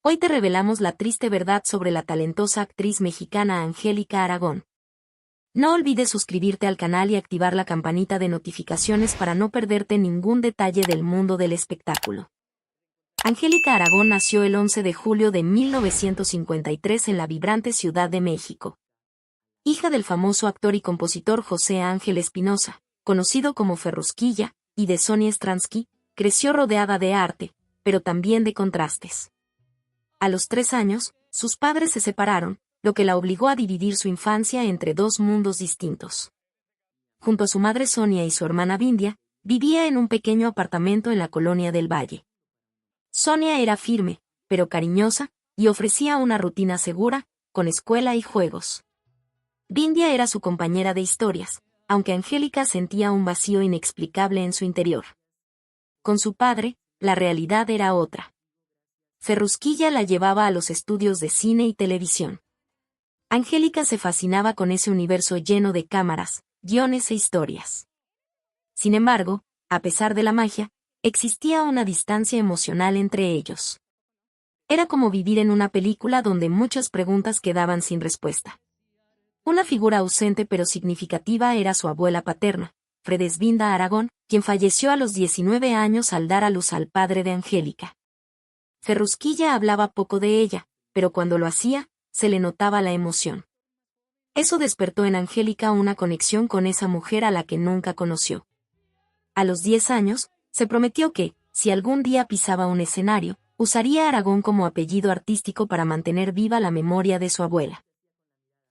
Hoy te revelamos la triste verdad sobre la talentosa actriz mexicana Angélica Aragón. No olvides suscribirte al canal y activar la campanita de notificaciones para no perderte ningún detalle del mundo del espectáculo. Angélica Aragón nació el 11 de julio de 1953 en la vibrante Ciudad de México. Hija del famoso actor y compositor José Ángel Espinosa, conocido como Ferrusquilla, y de Sonia Stransky, creció rodeada de arte, pero también de contrastes. A los 3 años, sus padres se separaron, lo que la obligó a dividir su infancia entre dos mundos distintos. Junto a su madre Sonia y su hermana Vindia, vivía en un pequeño apartamento en la Colonia del Valle. Sonia era firme, pero cariñosa, y ofrecía una rutina segura, con escuela y juegos. Vindia era su compañera de historias, aunque Angélica sentía un vacío inexplicable en su interior. Con su padre, la realidad era otra. Ferrusquilla la llevaba a los estudios de cine y televisión. Angélica se fascinaba con ese universo lleno de cámaras, guiones e historias. Sin embargo, a pesar de la magia, existía una distancia emocional entre ellos. Era como vivir en una película donde muchas preguntas quedaban sin respuesta. Una figura ausente pero significativa era su abuela paterna, Fredesvinda Aragón, quien falleció a los 19 años al dar a luz al padre de Angélica. Ferrusquilla hablaba poco de ella, pero cuando lo hacía, se le notaba la emoción. Eso despertó en Angélica una conexión con esa mujer a la que nunca conoció. A los 10 años, se prometió que, si algún día pisaba un escenario, usaría Aragón como apellido artístico para mantener viva la memoria de su abuela.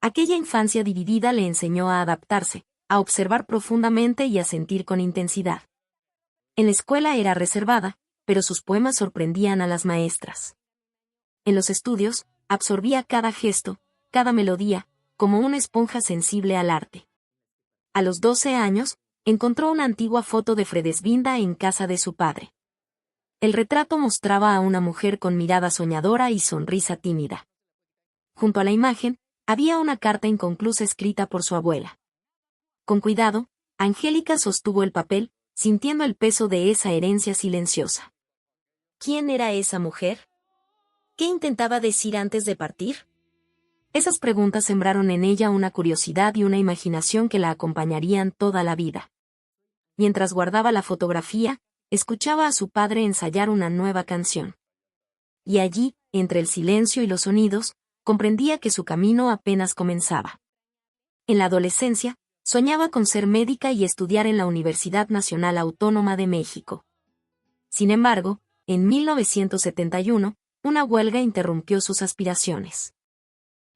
Aquella infancia dividida le enseñó a adaptarse, a observar profundamente y a sentir con intensidad. En la escuela era reservada, pero sus poemas sorprendían a las maestras. En los estudios, absorbía cada gesto, cada melodía, como una esponja sensible al arte. A los 12 años, encontró una antigua foto de Fredesvinda en casa de su padre. El retrato mostraba a una mujer con mirada soñadora y sonrisa tímida. Junto a la imagen, había una carta inconclusa escrita por su abuela. Con cuidado, Angélica sostuvo el papel, sintiendo el peso de esa herencia silenciosa. ¿Quién era esa mujer? ¿Qué intentaba decir antes de partir? Esas preguntas sembraron en ella una curiosidad y una imaginación que la acompañarían toda la vida. Mientras guardaba la fotografía, escuchaba a su padre ensayar una nueva canción. Y allí, entre el silencio y los sonidos, comprendía que su camino apenas comenzaba. En la adolescencia, soñaba con ser médica y estudiar en la Universidad Nacional Autónoma de México. Sin embargo, en 1971, una huelga interrumpió sus aspiraciones.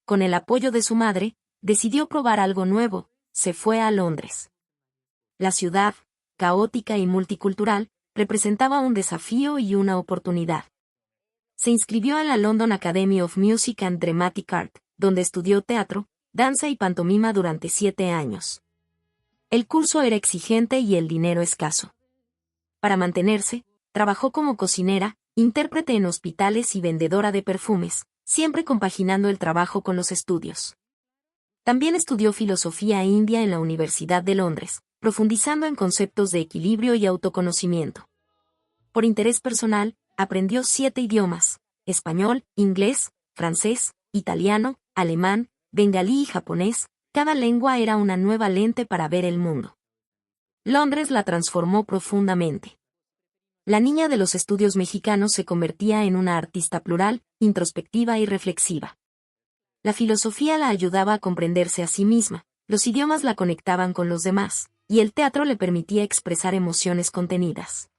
Con el apoyo de su madre, decidió probar algo nuevo, se fue a Londres. La ciudad, caótica y multicultural, representaba un desafío y una oportunidad. Se inscribió en la London Academy of Music and Dramatic Art, donde estudió teatro, danza y pantomima durante 7 años. El curso era exigente y el dinero escaso. Para mantenerse, trabajó como cocinera, intérprete en hospitales y vendedora de perfumes, siempre compaginando el trabajo con los estudios. También estudió filosofía india en la Universidad de Londres, profundizando en conceptos de equilibrio y autoconocimiento. Por interés personal, aprendió 7 idiomas: español, inglés, francés, italiano, alemán, bengalí y japonés. Cada lengua era una nueva lente para ver el mundo. Londres la transformó profundamente. La niña de los estudios mexicanos se convertía en una artista plural, introspectiva y reflexiva. La filosofía la ayudaba a comprenderse a sí misma, los idiomas la conectaban con los demás, y el teatro le permitía expresar emociones contenidas.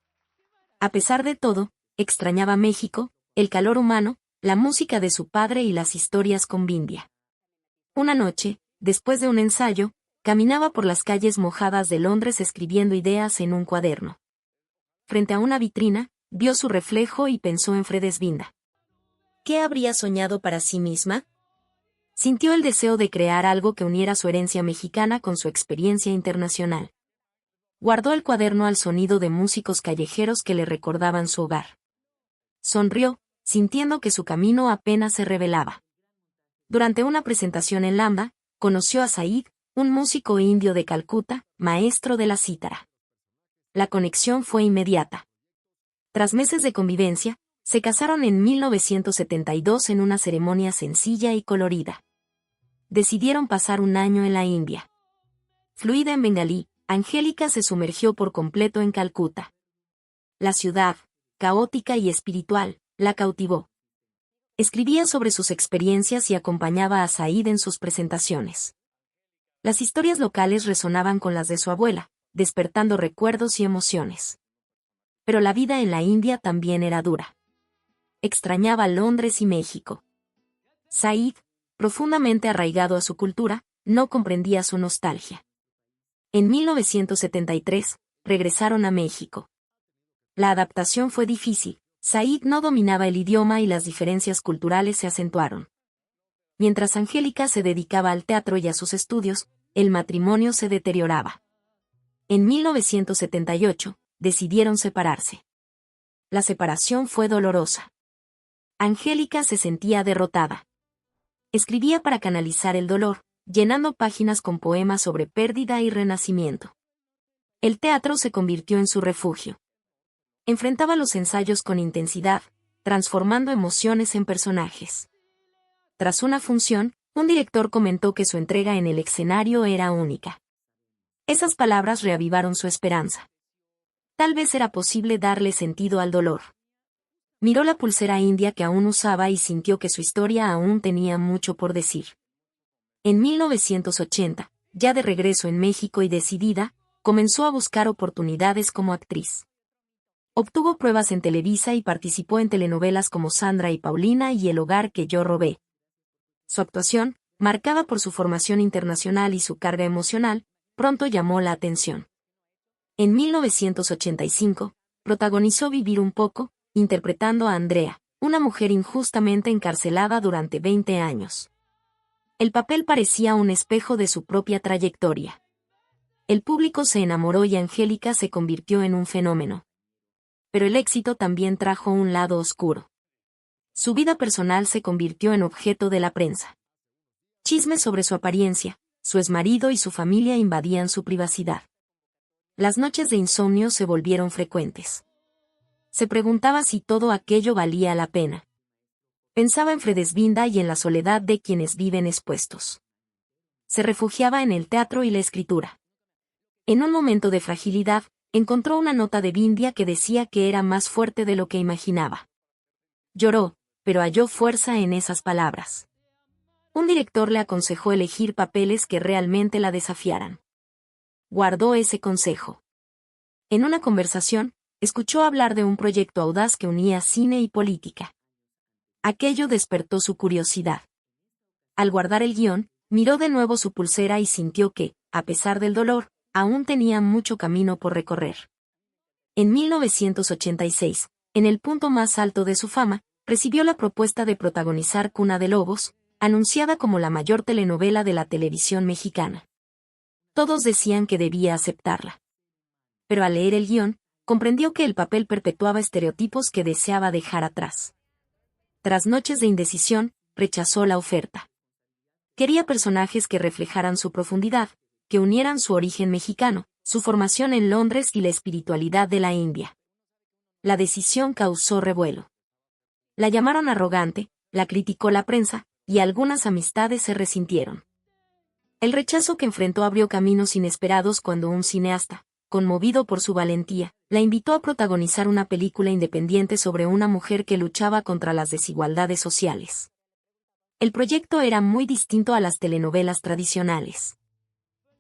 A pesar de todo, extrañaba México, el calor humano, la música de su padre y las historias con Vindia. Una noche, después de un ensayo, caminaba por las calles mojadas de Londres escribiendo ideas en un cuaderno. Frente a una vitrina, vio su reflejo y pensó en Fredesvinda. ¿Qué habría soñado para sí misma? Sintió el deseo de crear algo que uniera su herencia mexicana con su experiencia internacional. Guardó el cuaderno al sonido de músicos callejeros que le recordaban su hogar. Sonrió, sintiendo que su camino apenas se revelaba. Durante una presentación en Lamba, conoció a Said, un músico indio de Calcuta, maestro de la cítara. La conexión fue inmediata. Tras meses de convivencia, Se casaron en 1972 en una ceremonia sencilla y colorida. Decidieron pasar un año en la India. Fluida en bengalí, Angélica se sumergió por completo en Calcuta. La ciudad, caótica y espiritual, la cautivó. Escribía sobre sus experiencias y acompañaba a Said en sus presentaciones. Las historias locales resonaban con las de su abuela, despertando recuerdos y emociones. Pero la vida en la India también era dura. Extrañaba Londres y México. Said, profundamente arraigado a su cultura, no comprendía su nostalgia. En 1973, regresaron a México. La adaptación fue difícil. Said no dominaba el idioma y las diferencias culturales se acentuaron. Mientras Angélica se dedicaba al teatro y a sus estudios, el matrimonio se deterioraba. En 1978, decidieron separarse. La separación fue dolorosa. Angélica se sentía derrotada. Escribía para canalizar el dolor, llenando páginas con poemas sobre pérdida y renacimiento. El teatro se convirtió en su refugio. Enfrentaba los ensayos con intensidad, transformando emociones en personajes. Tras una función, un director comentó que su entrega en el escenario era única. Esas palabras reavivaron su esperanza. Tal vez era posible darle sentido al dolor. Miró la pulsera india que aún usaba y sintió que su historia aún tenía mucho por decir. En 1980, ya de regreso en México y decidida, comenzó a buscar oportunidades como actriz. Obtuvo pruebas en Televisa y participó en telenovelas como Sandra y Paulina y El hogar que yo robé. Su actuación, marcada por su formación internacional y su carga emocional, pronto llamó la atención. En 1985, protagonizó Vivir un poco, interpretando a Andrea, una mujer injustamente encarcelada durante 20 años. El papel parecía un espejo de su propia trayectoria. El público se enamoró y Angélica se convirtió en un fenómeno. Pero el éxito también trajo un lado oscuro. Su vida personal se convirtió en objeto de la prensa. Chismes sobre su apariencia, su exmarido y su familia invadían su privacidad. Las noches de insomnio se volvieron frecuentes. Se preguntaba si todo aquello valía la pena. Pensaba en Fredesvinda y en la soledad de quienes viven expuestos. Se refugiaba en el teatro y la escritura. En un momento de fragilidad, encontró una nota de Bindia que decía que era más fuerte de lo que imaginaba. Lloró, pero halló fuerza en esas palabras. Un director le aconsejó elegir papeles que realmente la desafiaran. Guardó ese consejo. En una conversación, escuchó hablar de un proyecto audaz que unía cine y política. Aquello despertó su curiosidad. Al guardar el guión, miró de nuevo su pulsera y sintió que, a pesar del dolor, aún tenía mucho camino por recorrer. En 1986, en el punto más alto de su fama, recibió la propuesta de protagonizar Cuna de Lobos, anunciada como la mayor telenovela de la televisión mexicana. Todos decían que debía aceptarla. Pero al leer el guión, comprendió que el papel perpetuaba estereotipos que deseaba dejar atrás. Tras noches de indecisión, rechazó la oferta. Quería personajes que reflejaran su profundidad, que unieran su origen mexicano, su formación en Londres y la espiritualidad de la India. La decisión causó revuelo. La llamaron arrogante, la criticó la prensa, y algunas amistades se resintieron. El rechazo que enfrentó abrió caminos inesperados cuando un cineasta, conmovido por su valentía, la invitó a protagonizar una película independiente sobre una mujer que luchaba contra las desigualdades sociales. El proyecto era muy distinto a las telenovelas tradicionales.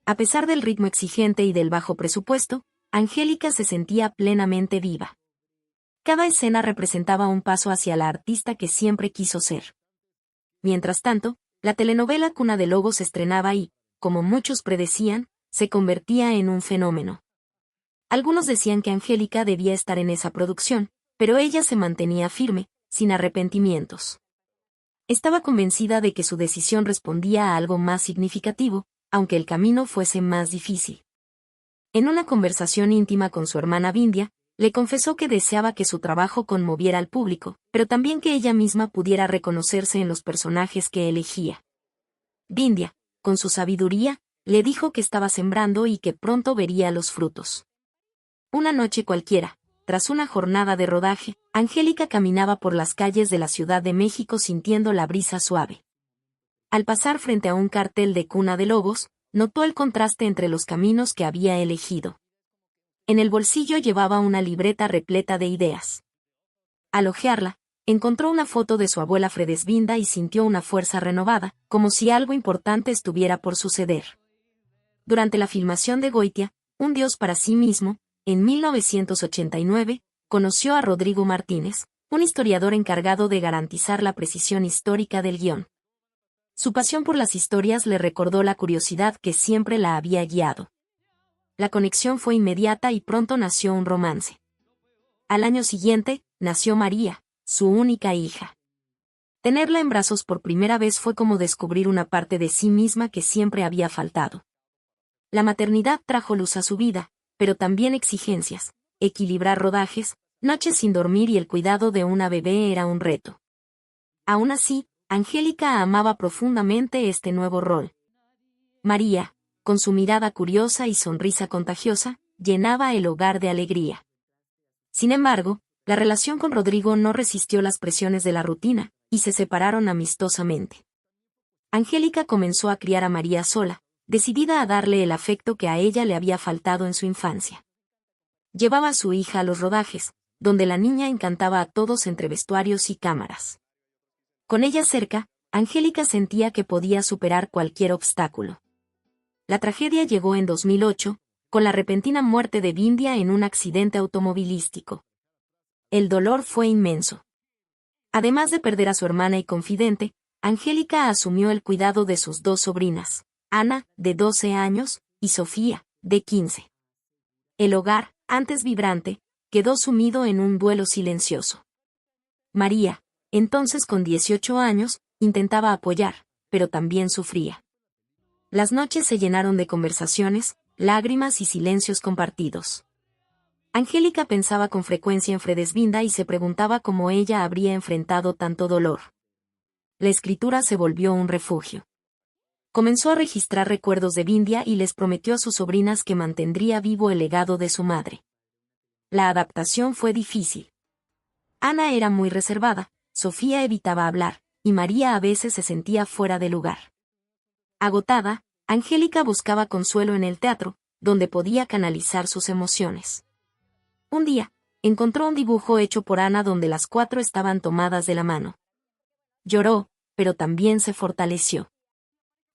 A pesar del ritmo exigente y del bajo presupuesto, Angélica se sentía plenamente viva. Cada escena representaba un paso hacia la artista que siempre quiso ser. Mientras tanto, la telenovela Cuna de Lobos se estrenaba y, como muchos predecían, se convertía en un fenómeno. Algunos decían que Angélica debía estar en esa producción, pero ella se mantenía firme, sin arrepentimientos. Estaba convencida de que su decisión respondía a algo más significativo, aunque el camino fuese más difícil. En una conversación íntima con su hermana Bindia, le confesó que deseaba que su trabajo conmoviera al público, pero también que ella misma pudiera reconocerse en los personajes que elegía. Bindia, con su sabiduría, le dijo que estaba sembrando y que pronto vería los frutos. Una noche cualquiera, tras una jornada de rodaje, Angélica caminaba por las calles de la Ciudad de México sintiendo la brisa suave. Al pasar frente a un cartel de Cuna de Lobos, notó el contraste entre los caminos que había elegido. En el bolsillo llevaba una libreta repleta de ideas. Al hojearla, encontró una foto de su abuela Fredesvinda y sintió una fuerza renovada, como si algo importante estuviera por suceder. Durante la filmación de Goitia, Un Dios para sí mismo, en 1989, conoció a Rodrigo Martínez, un historiador encargado de garantizar la precisión histórica del guión. Su pasión por las historias le recordó la curiosidad que siempre la había guiado. La conexión fue inmediata y pronto nació un romance. Al año siguiente, nació María, su única hija. Tenerla en brazos por primera vez fue como descubrir una parte de sí misma que siempre había faltado. La maternidad trajo luz a su vida, pero también exigencias. Equilibrar rodajes, noches sin dormir y el cuidado de una bebé era un reto. Aún así, Angélica amaba profundamente este nuevo rol. María, con su mirada curiosa y sonrisa contagiosa, llenaba el hogar de alegría. Sin embargo, la relación con Rodrigo no resistió las presiones de la rutina, y se separaron amistosamente. Angélica comenzó a criar a María sola, decidida a darle el afecto que a ella le había faltado en su infancia. Llevaba a su hija a los rodajes, donde la niña encantaba a todos entre vestuarios y cámaras. Con ella cerca, Angélica sentía que podía superar cualquier obstáculo. La tragedia llegó en 2008, con la repentina muerte de Bindia en un accidente automovilístico. El dolor fue inmenso. Además de perder a su hermana y confidente, Angélica asumió el cuidado de sus dos sobrinas, Ana, de 12 años, y Sofía, de 15. El hogar, antes vibrante, quedó sumido en un duelo silencioso. María, entonces con 18 años, intentaba apoyar, pero también sufría. Las noches se llenaron de conversaciones, lágrimas y silencios compartidos. Angélica pensaba con frecuencia en Fredesvinda y se preguntaba cómo ella habría enfrentado tanto dolor. La escritura se volvió un refugio. Comenzó a registrar recuerdos de Bindia y les prometió a sus sobrinas que mantendría vivo el legado de su madre. La adaptación fue difícil. Ana era muy reservada, Sofía evitaba hablar, y María a veces se sentía fuera de lugar. Agotada, Angélica buscaba consuelo en el teatro, donde podía canalizar sus emociones. Un día, encontró un dibujo hecho por Ana donde las cuatro estaban tomadas de la mano. Lloró, pero también se fortaleció.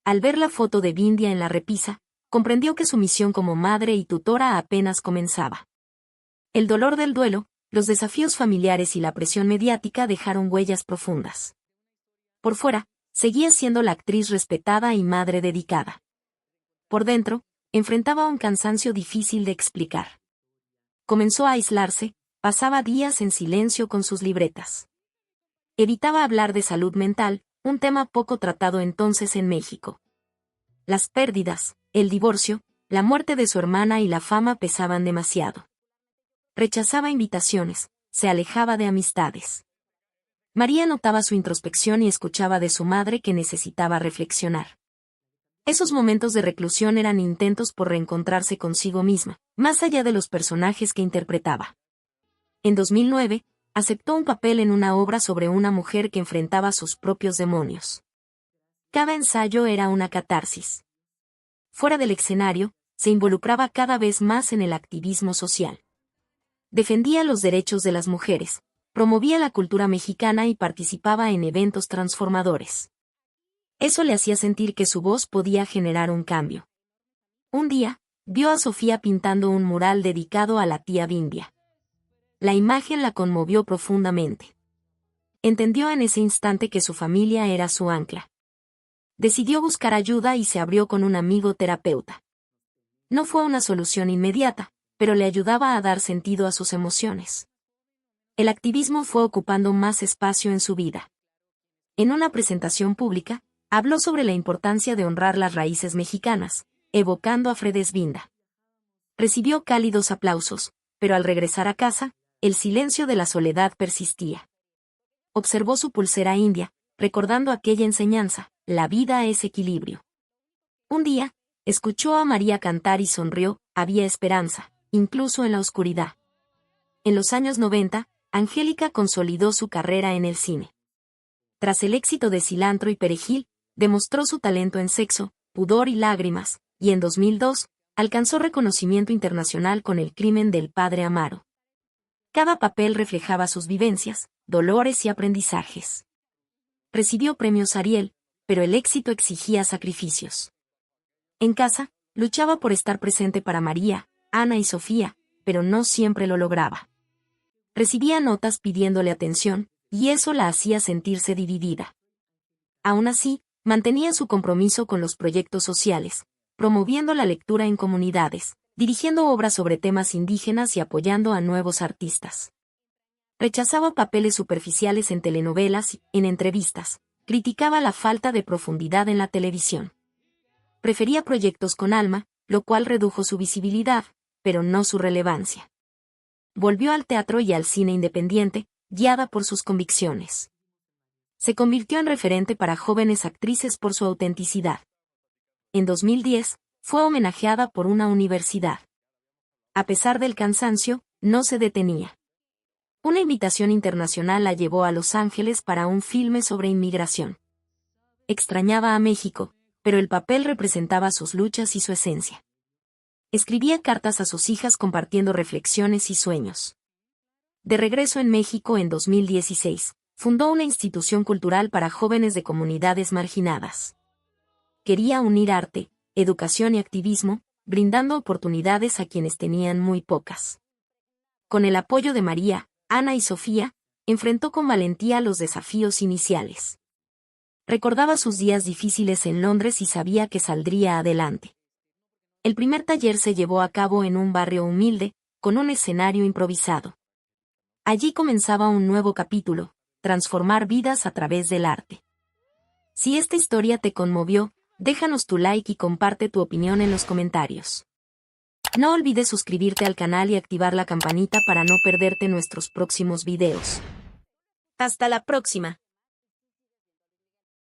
Al ver la foto de Bindia en la repisa, comprendió que su misión como madre y tutora apenas comenzaba. El dolor del duelo, los desafíos familiares y la presión mediática dejaron huellas profundas. Por fuera, seguía siendo la actriz respetada y madre dedicada. Por dentro, enfrentaba un cansancio difícil de explicar. Comenzó a aislarse, pasaba días en silencio con sus libretas. Evitaba hablar de salud mental, un tema poco tratado entonces en México. Las pérdidas, el divorcio, la muerte de su hermana y la fama pesaban demasiado. Rechazaba invitaciones, se alejaba de amistades. María notaba su introspección y escuchaba de su madre que necesitaba reflexionar. Esos momentos de reclusión eran intentos por reencontrarse consigo misma, más allá de los personajes que interpretaba. En 2009, aceptó un papel en una obra sobre una mujer que enfrentaba sus propios demonios. Cada ensayo era una catarsis. Fuera del escenario, se involucraba cada vez más en el activismo social. Defendía los derechos de las mujeres, promovía la cultura mexicana y participaba en eventos transformadores. Eso le hacía sentir que su voz podía generar un cambio. Un día, vio a Sofía pintando un mural dedicado a la tía Bindia. La imagen la conmovió profundamente. Entendió en ese instante que su familia era su ancla. Decidió buscar ayuda y se abrió con un amigo terapeuta. No fue una solución inmediata, pero le ayudaba a dar sentido a sus emociones. El activismo fue ocupando más espacio en su vida. En una presentación pública, habló sobre la importancia de honrar las raíces mexicanas, evocando a Fredesvinda. Recibió cálidos aplausos, pero al regresar a casa, el silencio de la soledad persistía. Observó su pulsera india, recordando aquella enseñanza: la vida es equilibrio. Un día, escuchó a María cantar y sonrió, había esperanza, incluso en la oscuridad. En los años 90, Angélica consolidó su carrera en el cine. Tras el éxito de Cilantro y Perejil, demostró su talento en Sexo, Pudor y Lágrimas, y en 2002, alcanzó reconocimiento internacional con El crimen del padre Amaro. Cada papel reflejaba sus vivencias, dolores y aprendizajes. Recibió premios Ariel, pero el éxito exigía sacrificios. En casa, luchaba por estar presente para María, Ana y Sofía, pero no siempre lo lograba. Recibía notas pidiéndole atención, y eso la hacía sentirse dividida. Aún así, mantenía su compromiso con los proyectos sociales, promoviendo la lectura en comunidades, dirigiendo obras sobre temas indígenas y apoyando a nuevos artistas. Rechazaba papeles superficiales en telenovelas y, en entrevistas, criticaba la falta de profundidad en la televisión. Prefería proyectos con alma, lo cual redujo su visibilidad, pero no su relevancia. Volvió al teatro y al cine independiente, guiada por sus convicciones. Se convirtió en referente para jóvenes actrices por su autenticidad. En 2010, fue homenajeada por una universidad. A pesar del cansancio, no se detenía. Una invitación internacional la llevó a Los Ángeles para un filme sobre inmigración. Extrañaba a México, pero el papel representaba sus luchas y su esencia. Escribía cartas a sus hijas compartiendo reflexiones y sueños. De regreso en México en 2016, fundó una institución cultural para jóvenes de comunidades marginadas. Quería unir arte, educación y activismo, brindando oportunidades a quienes tenían muy pocas. Con el apoyo de María, Ana y Sofía, enfrentó con valentía los desafíos iniciales. Recordaba sus días difíciles en Londres y sabía que saldría adelante. El primer taller se llevó a cabo en un barrio humilde, con un escenario improvisado. Allí comenzaba un nuevo capítulo, transformar vidas a través del arte. Si esta historia te conmovió, déjanos tu like y comparte tu opinión en los comentarios. No olvides suscribirte al canal y activar la campanita para no perderte nuestros próximos videos. ¡Hasta la próxima!